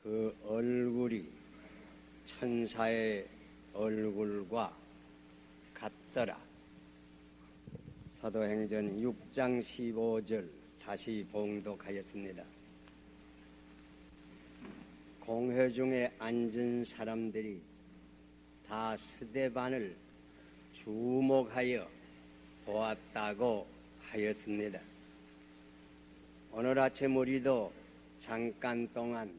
그 얼굴이 천사의 얼굴과 같더라. 사도행전 6장 15절 다시 봉독하였습니다. 공회 중에 앉은 사람들이 다 스데반을 주목하여 보았다고 하였습니다. 오늘 아침 우리도 잠깐 동안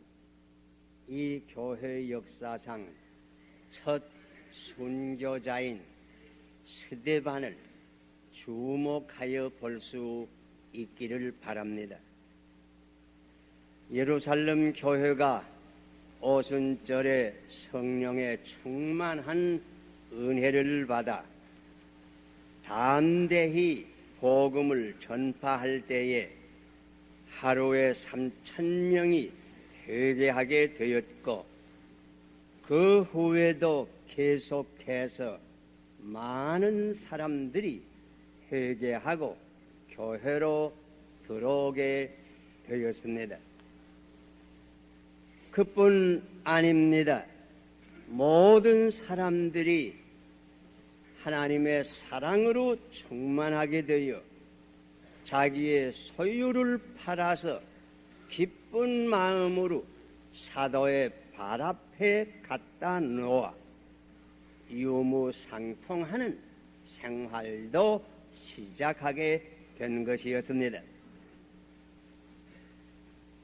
이 교회 역사상 첫 순교자인 스데반을 주목하여 볼 수 있기를 바랍니다. 예루살렘 교회가 오순절에 성령의 충만한 은혜를 받아 담대히 복음을 전파할 때에 하루에 3,000명이 회개하게 되었고, 그 후에도 계속해서 많은 사람들이 회개하고 교회로 들어오게 되었습니다. 그뿐 아닙니다. 모든 사람들이 하나님의 사랑으로 충만하게 되어 자기의 소유를 팔아서 기쁜 마음으로 사도의 발 앞에 갖다 놓아 유무상통하는 생활도 시작하게 된 것이었습니다.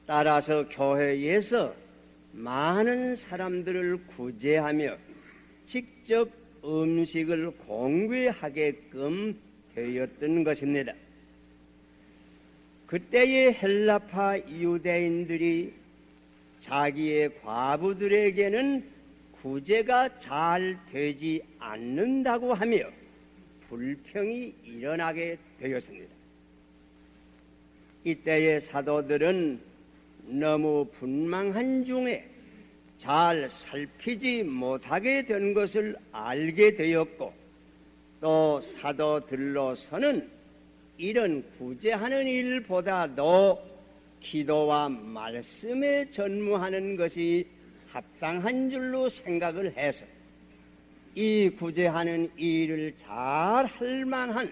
따라서 교회에서 많은 사람들을 구제하며 직접 음식을 공개하게끔 되었던 것입니다. 그때의 헬라파 유대인들이 자기의 과부들에게는 구제가 잘 되지 않는다고 하며 불평이 일어나게 되었습니다. 이때의 사도들은 너무 분망한 중에 잘 살피지 못하게 된 것을 알게 되었고, 또 사도들로서는 이런 구제하는 일보다도 기도와 말씀에 전무하는 것이 합당한 줄로 생각을 해서 이 구제하는 일을 잘 할 만한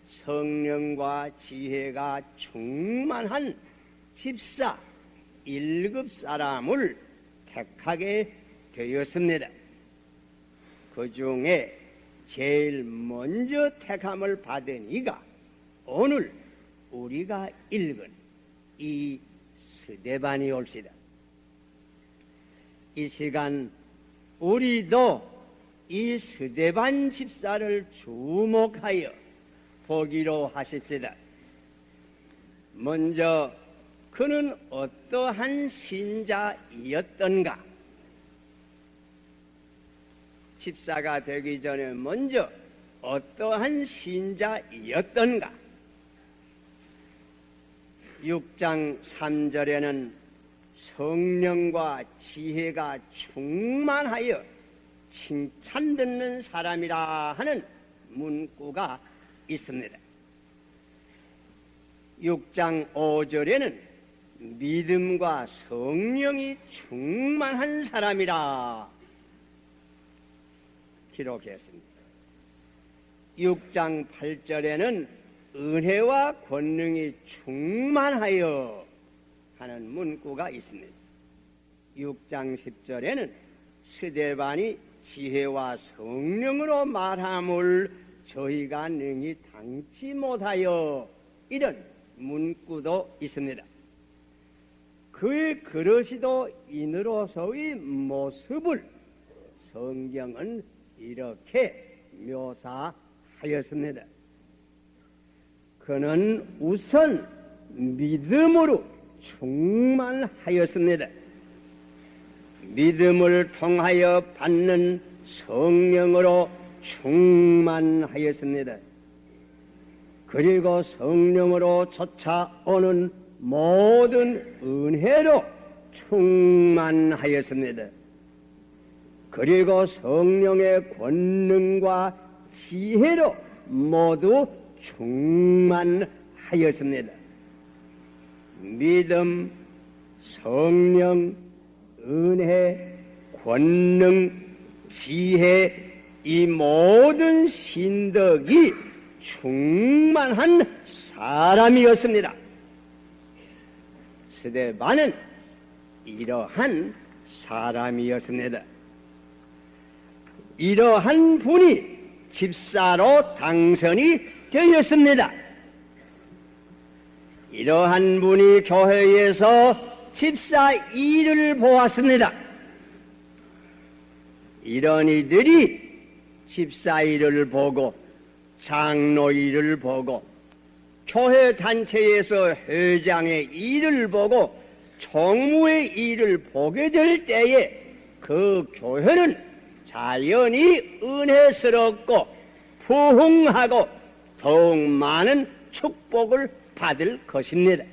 성령과 지혜가 충만한 집사 1급 사람을 택하게 되었습니다. 그 중에 제일 먼저 택함을 받은 이가 오늘 우리가 읽은 이 스데반이 올시다. 이 시간 우리도 이 스데반 집사를 주목하여 보기로 하십시다. 먼저 그는 어떠한 신자이었던가? 집사가 되기 전에 먼저 어떠한 신자이었던가? 6장 3절에는 성령과 지혜가 충만하여 칭찬 듣는 사람이라 하는 문구가 있습니다. 6장 5절에는 믿음과 성령이 충만한 사람이라 기록했습니다. 6장 8절에는 은혜와 권능이 충만하여 하는 문구가 있습니다. 6장 10절에는 스데반이 지혜와 성령으로 말함을 저희가 능히 당치 못하여 이런 문구도 있습니다. 그의 그릇이도 인으로서의 모습을 성경은 이렇게 묘사하였습니다. 그는 우선 믿음으로 충만하였습니다. 믿음을 통하여 받는 성령으로 충만하였습니다. 그리고 성령으로 쫓아오는 모든 은혜로 충만하였습니다. 그리고 성령의 권능과 지혜로 모두 충만하였습니다. 믿음, 성령, 은혜, 권능, 지혜, 이 모든 신덕이 충만한 사람이었습니다. 스데반은 이러한 사람이었습니다. 이러한 분이 집사로 당선이 되었습니다. 이러한 분이 교회에서 집사 일을 보았습니다. 이런 이들이 집사 일을 보고 장로 일을 보고 교회 단체에서 회장의 일을 보고 총무의 일을 보게 될 때에 그 교회는 자연히 은혜스럽고 부흥하고 더욱 많은 축복을 받을 것입니다.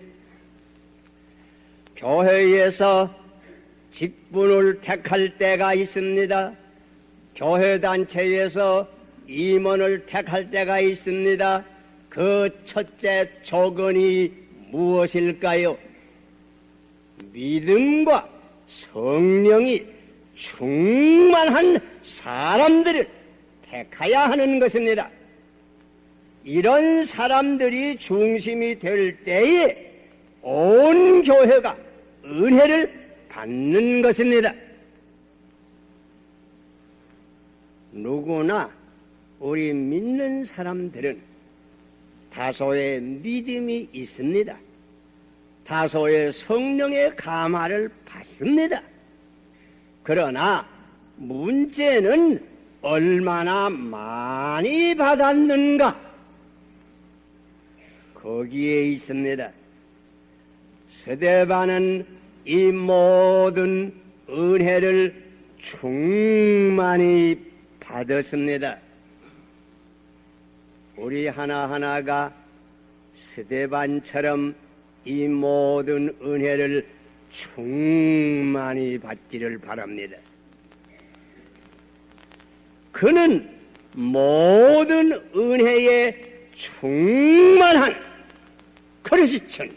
교회에서 직분을 택할 때가 있습니다. 교회 단체에서 임원을 택할 때가 있습니다. 그 첫째 조건이 무엇일까요? 믿음과 성령이 충만한 사람들을 택해야 하는 것입니다. 이런 사람들이 중심이 될 때에 온 교회가 은혜를 받는 것입니다. 누구나 우리 믿는 사람들은 다소의 믿음이 있습니다. 다소의 성령의 감화를 받습니다. 그러나 문제는 얼마나 많이 받았는가? 거기에 있습니다. 스데반은 이 모든 은혜를 충만히 받았습니다. 우리 하나하나가 스데반처럼 이 모든 은혜를 충만히 받기를 바랍니다. 그는 모든 은혜에 충만한 크리스천이었습니다.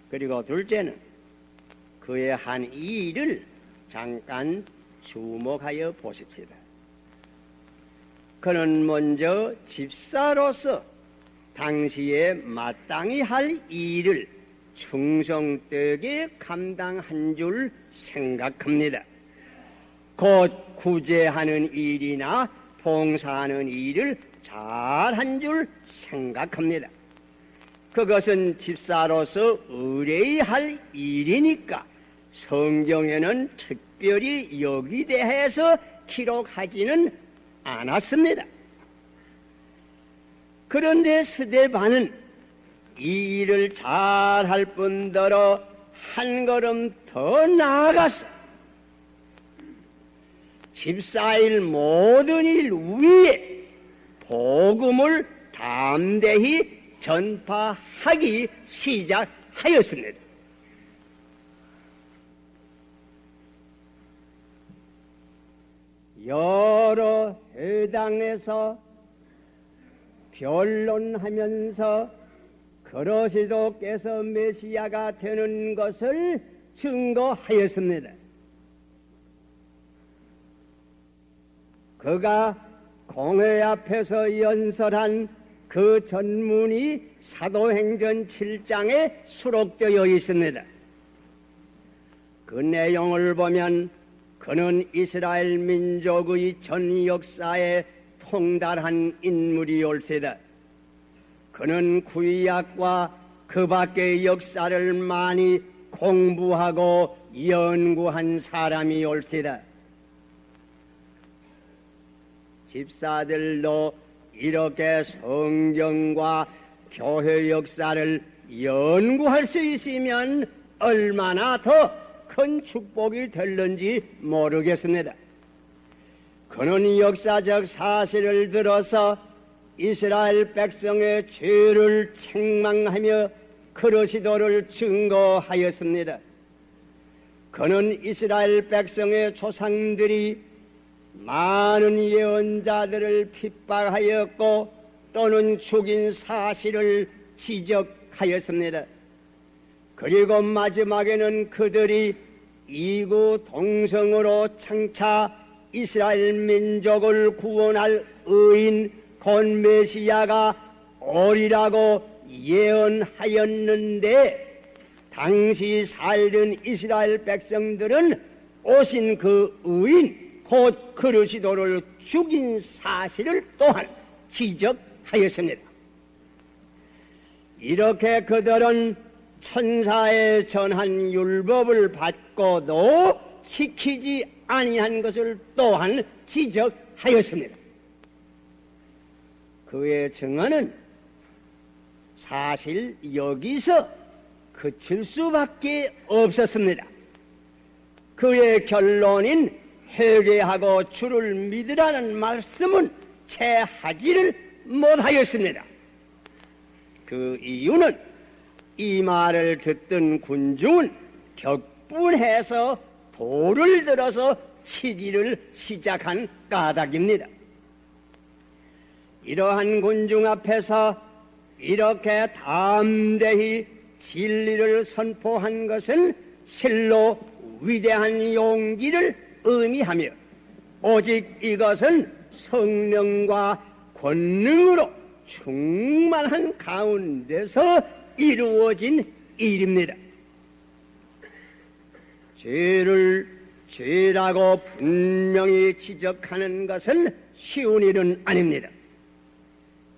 그리고 둘째는 그의 한 일을 잠깐 주목하여 보십시다. 그는 먼저 집사로서 당시에 마땅히 할 일을 충성되게 감당한 줄 생각합니다. 곧 구제하는 일이나 봉사하는 일을 잘한 줄 생각합니다. 그것은 집사로서 의뢰할 일이니까 성경에는 특별히 여기 대해서 기록하지는 않았습니다. 그런데 스데반은 이 일을 잘할 뿐더러 한 걸음 더 나아가서 집사일 모든 일 위에 복음을 담대히 전파하기 시작하였습니다. 여러 회당에서 변론하면서 그리스도께서 메시아가 되는 것을 증거하였습니다. 그가 공회 앞에서 연설한 그 전문이 사도행전 7장에 수록되어 있습니다. 그 내용을 보면 그는 이스라엘 민족의 전 역사에 통달한 인물이 올세다. 그는 구약과 그 밖의 역사를 많이 공부하고 연구한 사람이 올세다. 집사들도 이렇게 성경과 교회 역사를 연구할 수 있으면 얼마나 더 큰 축복이 될는지 모르겠습니다. 그는 역사적 사실을 들어서 이스라엘 백성의 죄를 책망하며 그리스도를 증거하였습니다. 그는 이스라엘 백성의 조상들이 많은 예언자들을 핍박하였고 또는 죽인 사실을 지적하였습니다. 그리고 마지막에는 그들이 이구 동성으로 장차 이스라엘 민족을 구원할 의인 곧 메시아가 오리라고 예언하였는데, 당시 살던 이스라엘 백성들은 오신 그 의인 곧 그리스도를 죽인 사실을 또한 지적하였습니다. 이렇게 그들은 천사의 전한 율법을 받고도 지키지 아니한 것을 또한 지적하였습니다. 그의 증언은 사실 여기서 그칠 수밖에 없었습니다. 그의 결론인 회개하고 주를 믿으라는 말씀은 채 하지를 못하였습니다. 그 이유는 이 말을 듣던 군중은 격분해서 돌을 들어서 치기를 시작한 까닭입니다. 이러한 군중 앞에서 이렇게 담대히 진리를 선포한 것은 실로 위대한 용기를 의미하며, 오직 이것은 성령과 권능으로 충만한 가운데서 이루어진 일입니다. 죄를 죄라고 분명히 지적하는 것은 쉬운 일은 아닙니다.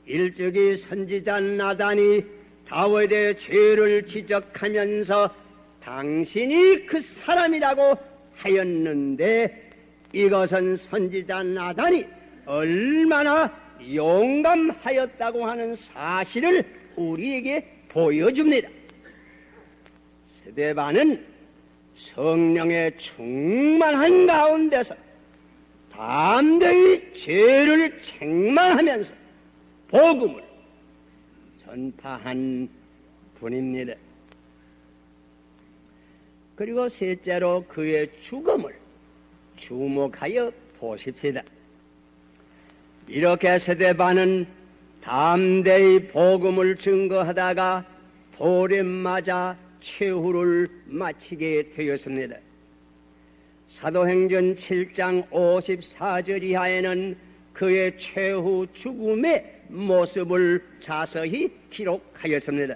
일찍이 선지자 나단이 다윗의 죄를 지적하면서 당신이 그 사람이라고 하였는데, 이것은 선지자 나단이 얼마나 용감하였다고 하는 사실을 우리에게 보여줍니다. 스데반은 성령의 충만한 가운데서 담대히 죄를 책망하면서 복음을 전파한 분입니다. 그리고 셋째로 그의 죽음을 주목하여 보십시다. 이렇게 스데반은 담대히 복음을 증거하다가 돌에 맞아 최후를 마치게 되었습니다. 사도행전 7장 54절 이하에는 그의 최후 죽음의 모습을 자세히 기록하였습니다.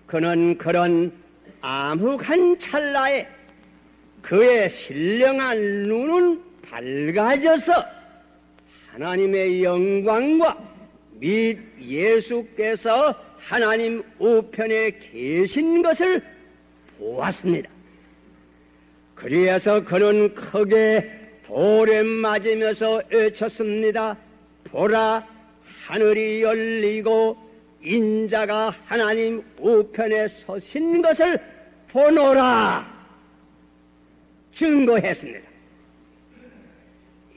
그는 그런 암흑한 찰나에 그의 신령한 눈은 밝아져서 하나님의 영광과 및 예수께서 하나님 우편에 계신 것을 보았습니다. 그래서 그는 크게 돌에 맞으면서 외쳤습니다. 보라, 하늘이 열리고 인자가 하나님 우편에 서신 것을 보노라 증거했습니다.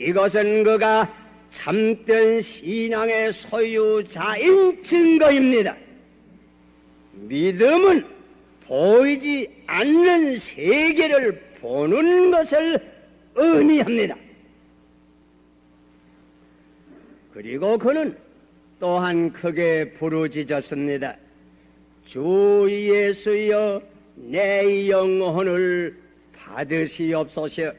이것은 그가 참된 신앙의 소유자인 증거입니다. 믿음은 보이지 않는 세계를 보는 것을 의미합니다. 그리고 그는 또한 크게 부르짖었습니다. 주 예수여, 내 영혼을 받으시옵소서.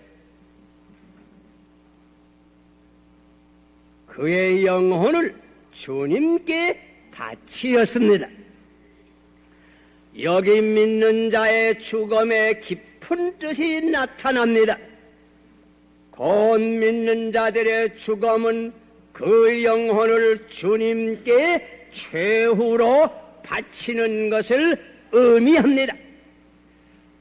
그의 영혼을 주님께 바치었습니다. 여기 믿는 자의 죽음에 깊은 뜻이 나타납니다. 곧 믿는 자들의 죽음은 그 영혼을 주님께 최후로 바치는 것을 의미합니다.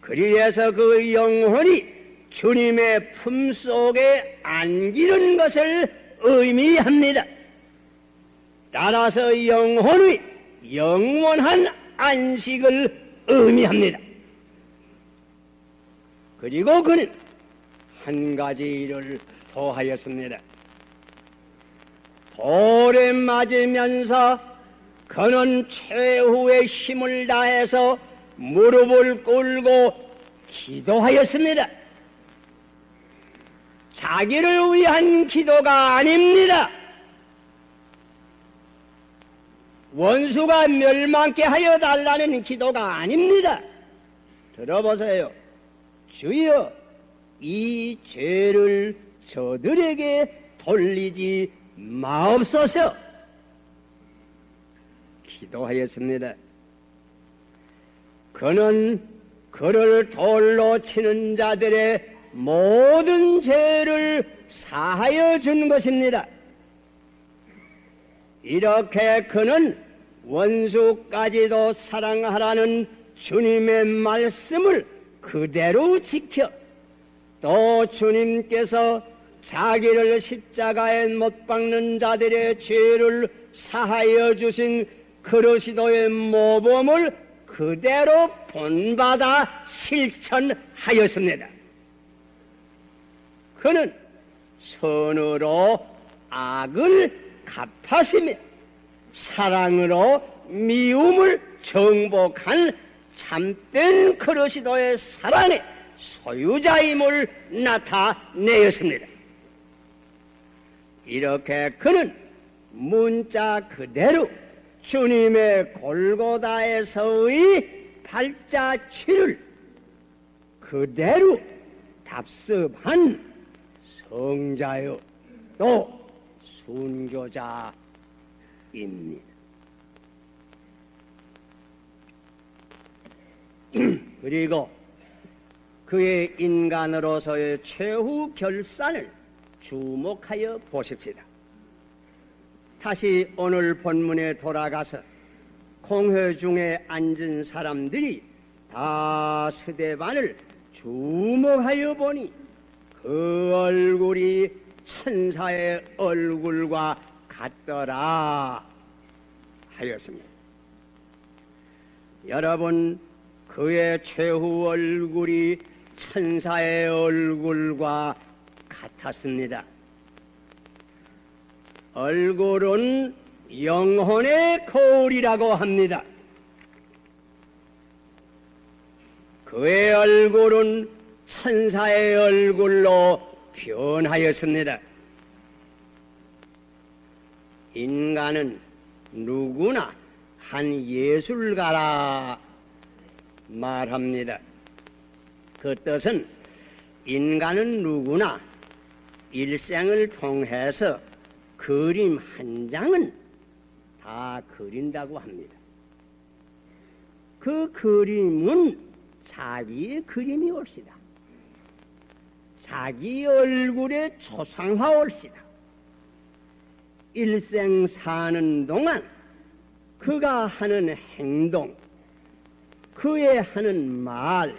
그래서 그 영혼이 주님의 품속에 안기는 것을 의미합니다. 따라서 영혼의 영원한 안식을 의미합니다. 그리고 그는 한 가지 일을 더하였습니다. 돌에 맞으면서 그는 최후의 힘을 다해서 무릎을 꿇고 기도하였습니다. 자기를 위한 기도가 아닙니다. 원수가 멸망케 하여 달라는 기도가 아닙니다. 들어보세요. 주여, 이 죄를 저들에게 돌리지 마옵소서 기도하였습니다. 그는 그를 돌로 치는 자들의 모든 죄를 사하여 준 것입니다. 이렇게 그는 원수까지도 사랑하라는 주님의 말씀을 그대로 지켜 또 주님께서 자기를 십자가에 못 박는 자들의 죄를 사하여 주신 그리스도의 모범을 그대로 본받아 실천하였습니다. 그는 선으로 악을 갚았으며 사랑으로 미움을 정복한 참된 그리스도의 사랑의 소유자임을 나타내었습니다. 이렇게 그는 문자 그대로 주님의 골고다에서의 발자취를 그대로 답습한 성자요 또 순교자입니다. 그리고 그의 인간으로서의 최후 결산을 주목하여 보십시다. 다시 오늘 본문에 돌아가서 공회 중에 앉은 사람들이 다 스데반을 주목하여 보니 그 얼굴이 천사의 얼굴과 같더라 하였습니다. 여러분, 그의 최후 얼굴이 천사의 얼굴과 같았습니다. 얼굴은 영혼의 거울이라고 합니다. 그의 얼굴은 천사의 얼굴로 변하였습니다. 인간은 누구나 한 예술가라 말합니다. 그 뜻은 인간은 누구나 일생을 통해서 그림 한 장은 다 그린다고 합니다. 그 그림은 자기의 그림이 옳시다. 자기 얼굴의 초상화 옳시다. 일생 사는 동안 그가 하는 행동, 그의 하는 말,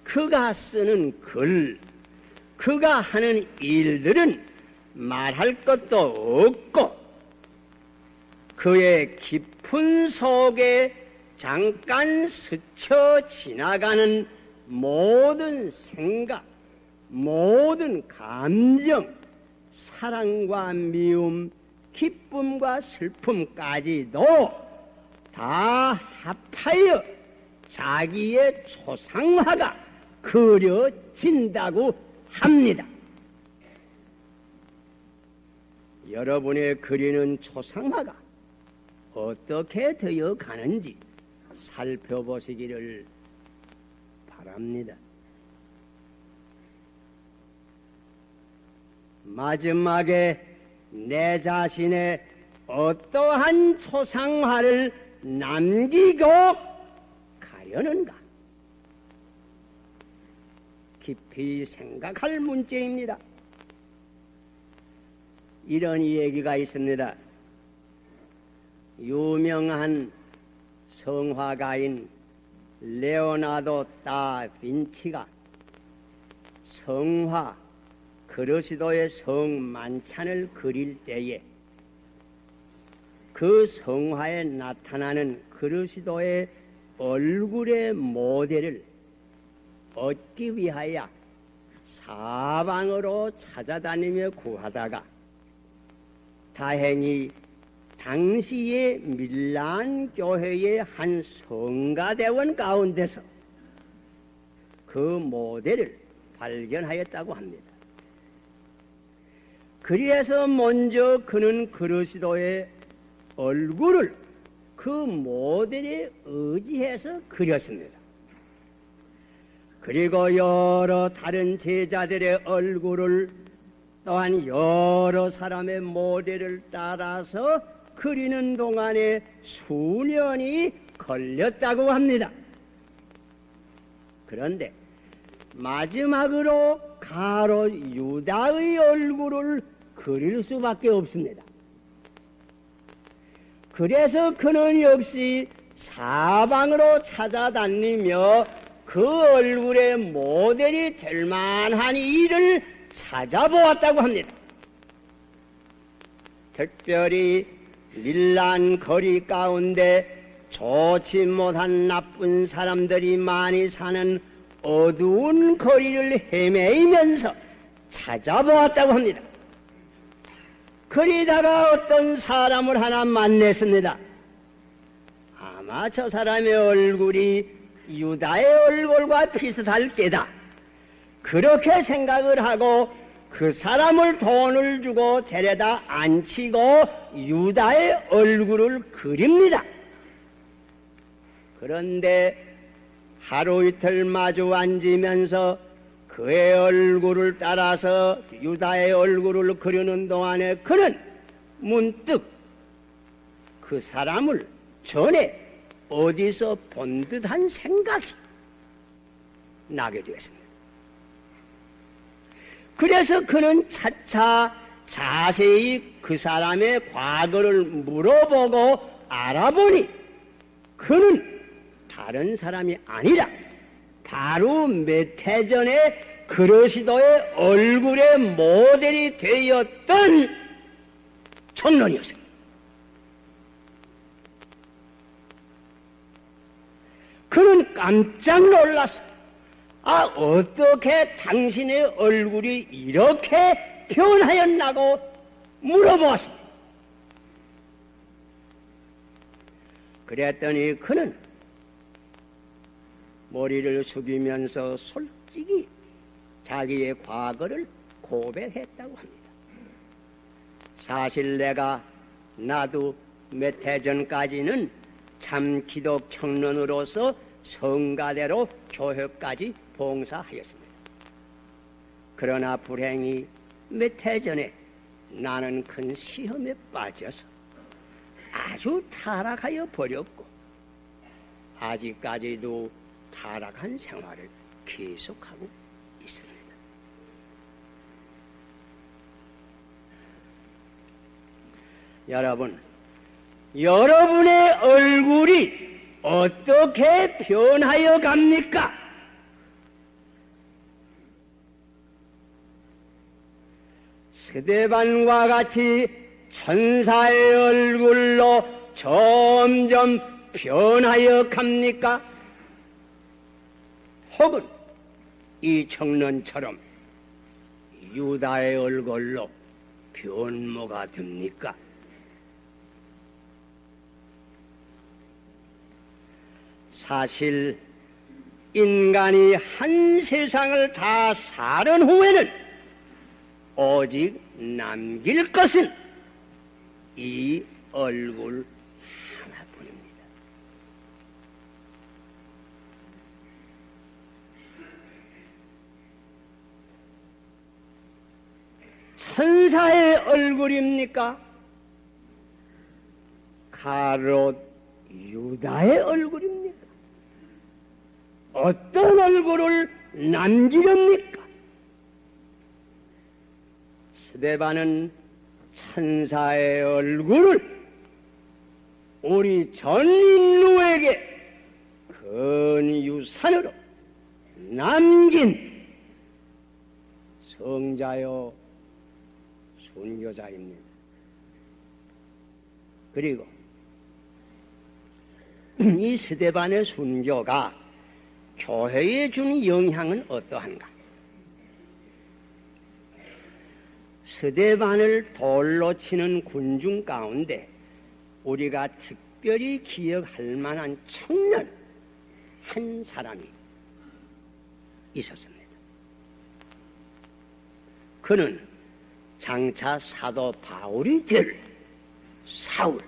그가 쓰는 글, 그가 하는 일들은 말할 것도 없고 그의 깊은 속에 잠깐 스쳐 지나가는 모든 생각, 모든 감정, 사랑과 미움, 기쁨과 슬픔까지도 다 합하여 자기의 초상화가 그려진다고 합니다. 여러분의 그리는 초상화가 어떻게 되어 가는지 살펴보시기를 바랍니다. 마지막에 내 자신의 어떠한 초상화를 남기고 가려는가? 깊이 생각할 문제입니다. 이런 얘기가 있습니다. 유명한 성화가인 레오나르도 다빈치가 성화 그리스도의 성만찬을 그릴 때에 그 성화에 나타나는 그리스도의 얼굴의 모델을 얻기 위하여 사방으로 찾아다니며 구하다가 다행히 당시의 밀란 교회의 한 성가대원 가운데서 그 모델을 발견하였다고 합니다. 그래서 먼저 그는 그리스도의 얼굴을 그 모델에 의지해서 그렸습니다. 그리고 여러 다른 제자들의 얼굴을 또한 여러 사람의 모델을 따라서 그리는 동안에 수년이 걸렸다고 합니다. 그런데 마지막으로 가로 유다의 얼굴을 그릴 수밖에 없습니다. 그래서 그는 역시 사방으로 찾아다니며 그 얼굴의 모델이 될 만한 일을 찾아보았다고 합니다. 특별히 밀란 거리 가운데 좋지 못한 나쁜 사람들이 많이 사는 어두운 거리를 헤매이면서 찾아보았다고 합니다. 그리다가 어떤 사람을 하나 만났습니다. 아마 저 사람의 얼굴이 유다의 얼굴과 비슷할 때다. 그렇게 생각을 하고 그 사람을 돈을 주고 데려다 앉히고 유다의 얼굴을 그립니다. 그런데 하루 이틀 마주 앉으면서 그의 얼굴을 따라서 유다의 얼굴을 그리는 동안에 그는 문득 그 사람을 전에 어디서 본 듯한 생각이 나게 되었습니다. 그래서 그는 차차 자세히 그 사람의 과거를 물어보고 알아보니 그는 다른 사람이 아니라 바로 몇 해 전에 그리스도의 얼굴의 모델이 되었던 청년이었습니다. 그는 깜짝 놀랐어요. 아, 어떻게 당신의 얼굴이 이렇게 변하였나고 물어보았습니다. 그랬더니 그는 머리를 숙이면서 솔직히 자기의 과거를 고백했다고 합니다. 사실 나도 몇 해 전까지는 참 기독 청년으로서 성가대로 교회까지 봉사하였습니다. 그러나 불행히 몇 해 전에 나는 큰 시험에 빠져서 아주 타락하여 버렸고 아직까지도 타락한 생활을 계속하고 있습니다. 여러분, 여러분의 얼굴이 어떻게 변하여 갑니까? 스데반과 같이 천사의 얼굴로 점점 변하여 갑니까? 혹은 이 청년처럼 유다의 얼굴로 변모가 됩니까? 사실 인간이 한 세상을 다 사는 후에는 오직 남길 것은 이 얼굴 하나뿐입니다. 천사의 얼굴입니까? 가롯 유다의 얼굴입니까? 어떤 얼굴을 남기렵니까? 스데반은 천사의 얼굴을 우리 전 인류에게 큰 유산으로 남긴 성자요 순교자입니다. 그리고 이 스데반의 순교가 교회에 준 영향은 어떠한가? 스데반을 돌로 치는 군중 가운데 우리가 특별히 기억할 만한 청년 한 사람이 있었습니다. 그는 장차 사도 바울이 될 사울,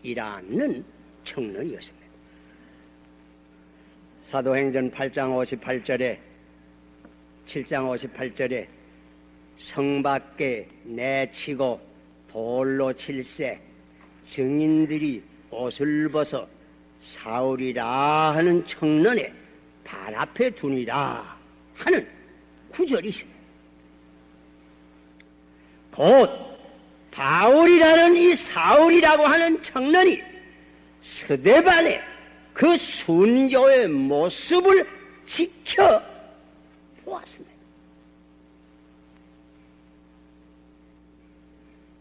일하는 청년이었습니다. 사도행전 8장 58절에 7장 58절에 성 밖에 내치고 돌로 칠세 증인들이 옷을 벗어 사울이라 하는 청년의 발 앞에 두니라 하는 구절이 있습니다. 곧 바울이라는 이 사울이라고 하는 청년이 스데반의 그 순교의 모습을 지켜 보았습니다.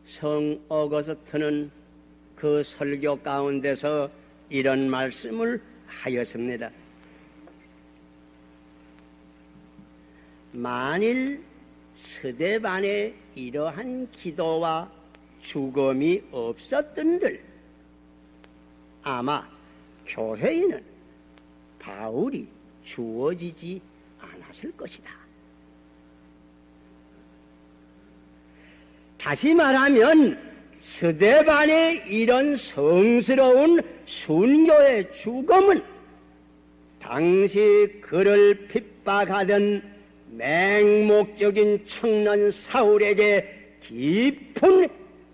성 어거스트는 그 설교 가운데서 이런 말씀을 하였습니다. 만일 스데반의 이러한 기도와 죽음이 없었던들 아마 교회에는 바울이 주어지지 않았을 것이다. 다시 말하면 스데반의 이런 성스러운 순교의 죽음은 당시 그를 핍박하던 맹목적인 청년 사울에게 깊은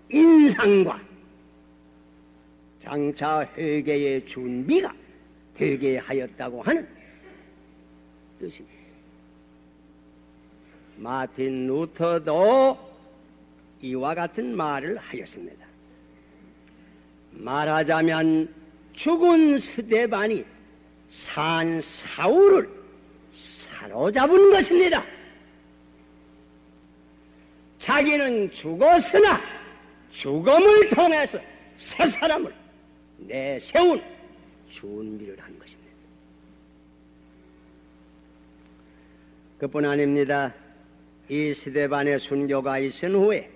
인상과 장차 회개의 준비가 되게 하였다고 하는 뜻입니다. 마틴 루터도 이와 같은 말을 하였습니다. 말하자면 죽은 스데반이 산 사울을 사로잡은 것입니다. 자기는 죽었으나 죽음을 통해서 새 사람을 내세운 준비를 한 것입니다. 그뿐 아닙니다. 이 스데반의 순교가 있은 후에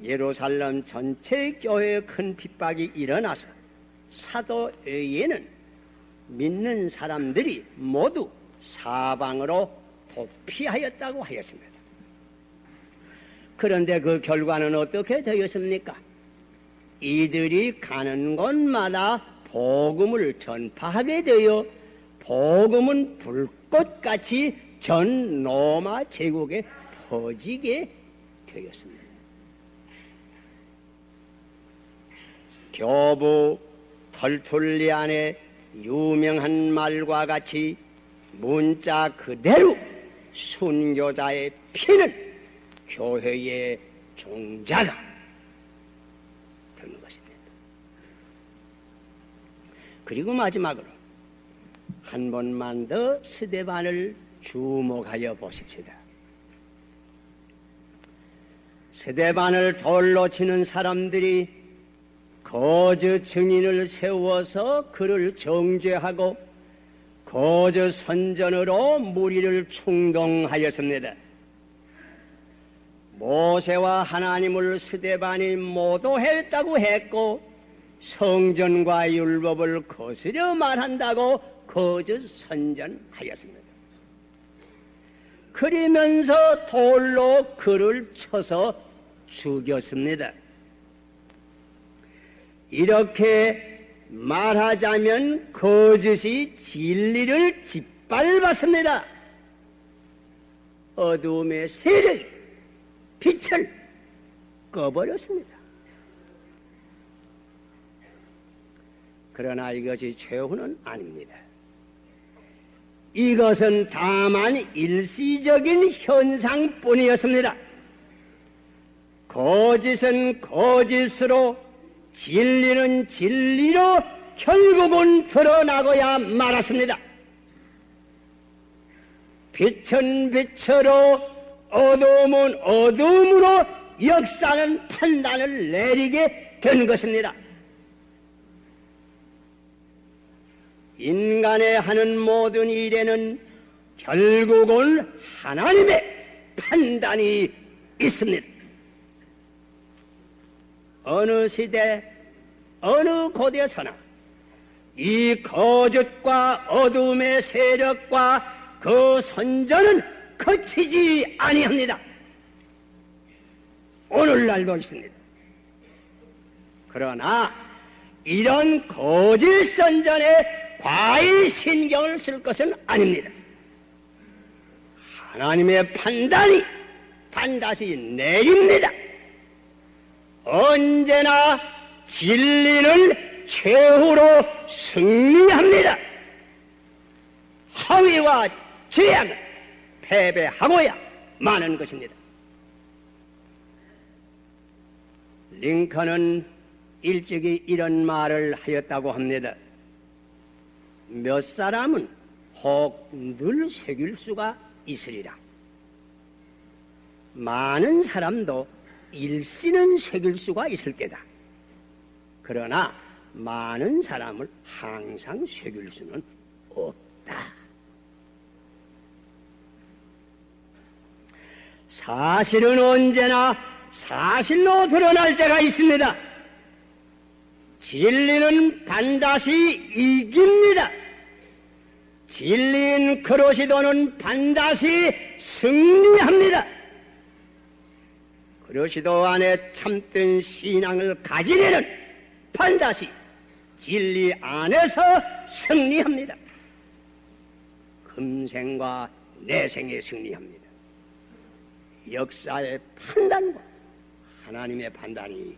예루살렘 전체 교회에 큰 핍박이 일어나서 사도에게는 믿는 사람들이 모두 사방으로 도피하였다고 하였습니다. 그런데 그 결과는 어떻게 되었습니까? 이들이 가는 곳마다 복음을 전파하게 되어 복음은 불꽃같이 전 로마 제국에 퍼지게 되었습니다. 교부 털툴리안의 유명한 말과 같이 문자 그대로 순교자의 피는 교회의 종자가 되는 것입니다. 그리고 마지막으로 한 번만 더 스데반을 주목하여 보십시다. 스데반을 돌로 치는 사람들이 거짓 증인을 세워서 그를 정죄하고 거짓 선전으로 무리를 충동하였습니다. 모세와 하나님을 스데반이 모독했다고 했고 성전과 율법을 거스려 말한다고 거짓 선전하였습니다. 그러면서 돌로 그를 쳐서 죽였습니다. 이렇게 말하자면 거짓이 진리를 짓밟았습니다. 어두움의 세력이 빛을 꺼버렸습니다. 그러나 이것이 최후는 아닙니다. 이것은 다만 일시적인 현상뿐이었습니다. 거짓은 거짓으로, 진리는 진리로 결국은 드러나고야 말았습니다. 빛은 빛으로, 어두움은 어두움으로 역사는 판단을 내리게 된 것입니다. 인간의 하는 모든 일에는 결국은 하나님의 판단이 있습니다. 어느 시대, 어느 곳에서나 이 거짓과 어둠의 세력과 그 선전은 그치지 아니합니다. 오늘날도 있습니다. 그러나 이런 거짓 선전에 과히 신경을 쓸 것은 아닙니다. 하나님의 판단이 반드시 내립니다. 언제나 진리는 최후로 승리합니다. 허위와 죄악은 패배하고야 마는 것입니다. 링컨은 일찍이 이런 말을 하였다고 합니다. 몇 사람은 혹 늘 새길 수가 있으리라. 많은 사람도 일시는 새길 수가 있을 게다. 그러나 많은 사람을 항상 새길 수는 없다. 사실은 언제나 사실로 드러날 때가 있습니다. 진리는 반드시 이깁니다. 진리인 그로시도는 반드시 승리합니다. 그로시도 안에 참된 신앙을 가진 이는 반드시 진리 안에서 승리합니다. 금생과 내생에 승리합니다. 역사의 판단과 하나님의 판단이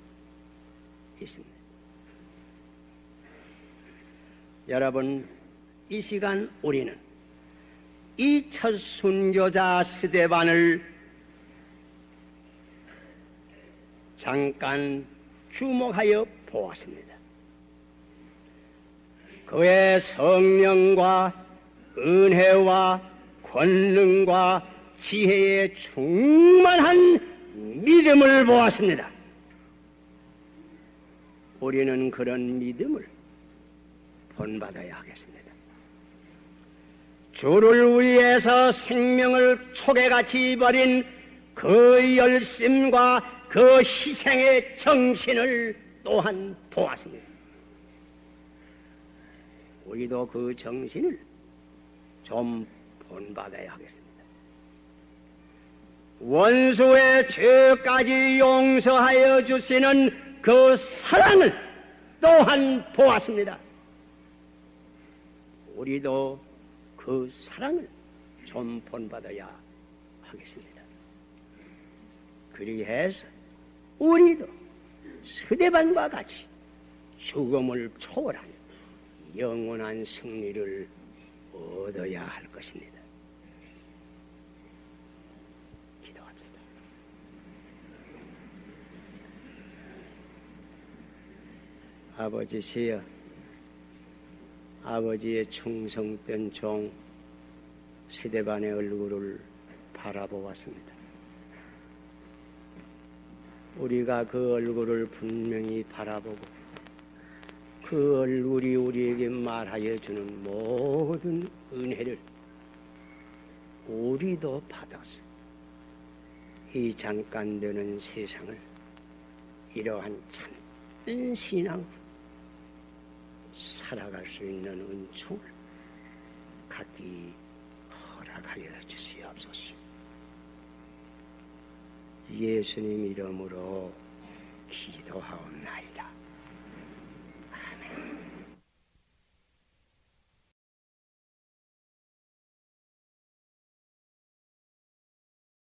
있습니다. 여러분, 이 시간 우리는 이 첫 순교자 스데반을 잠깐 주목하여 보았습니다. 그의 성령과 은혜와 권능과 지혜에 충만한 믿음을 보았습니다. 우리는 그런 믿음을 본받아야 하겠습니다. 주를 위해서 생명을 촉에같이 버린 그 열심과 그 희생의 정신을 또한 보았습니다. 우리도 그 정신을 좀 본받아야 하겠습니다. 원수의 죄까지 용서하여 주시는 그 사랑을 또한 보았습니다. 우리도 그 사랑을 좀 본받아야 하겠습니다. 그리해서 우리도 스데반과 같이 죽음을 초월한 영원한 승리를 얻어야 할 것입니다. 기도합시다. 아버지시여, 아버지의 충성된 종 스데반의 얼굴을 바라보았습니다. 우리가 그 얼굴을 분명히 바라보고 그 얼굴이 우리에게 말하여 주는 모든 은혜를 우리도 받아서 이 잠깐 되는 세상을 이러한 참된 신앙으로 살아갈 수 있는 은총을 갖기 허락하여 주시옵소서. 예수님 이름으로 기도하옵나이다.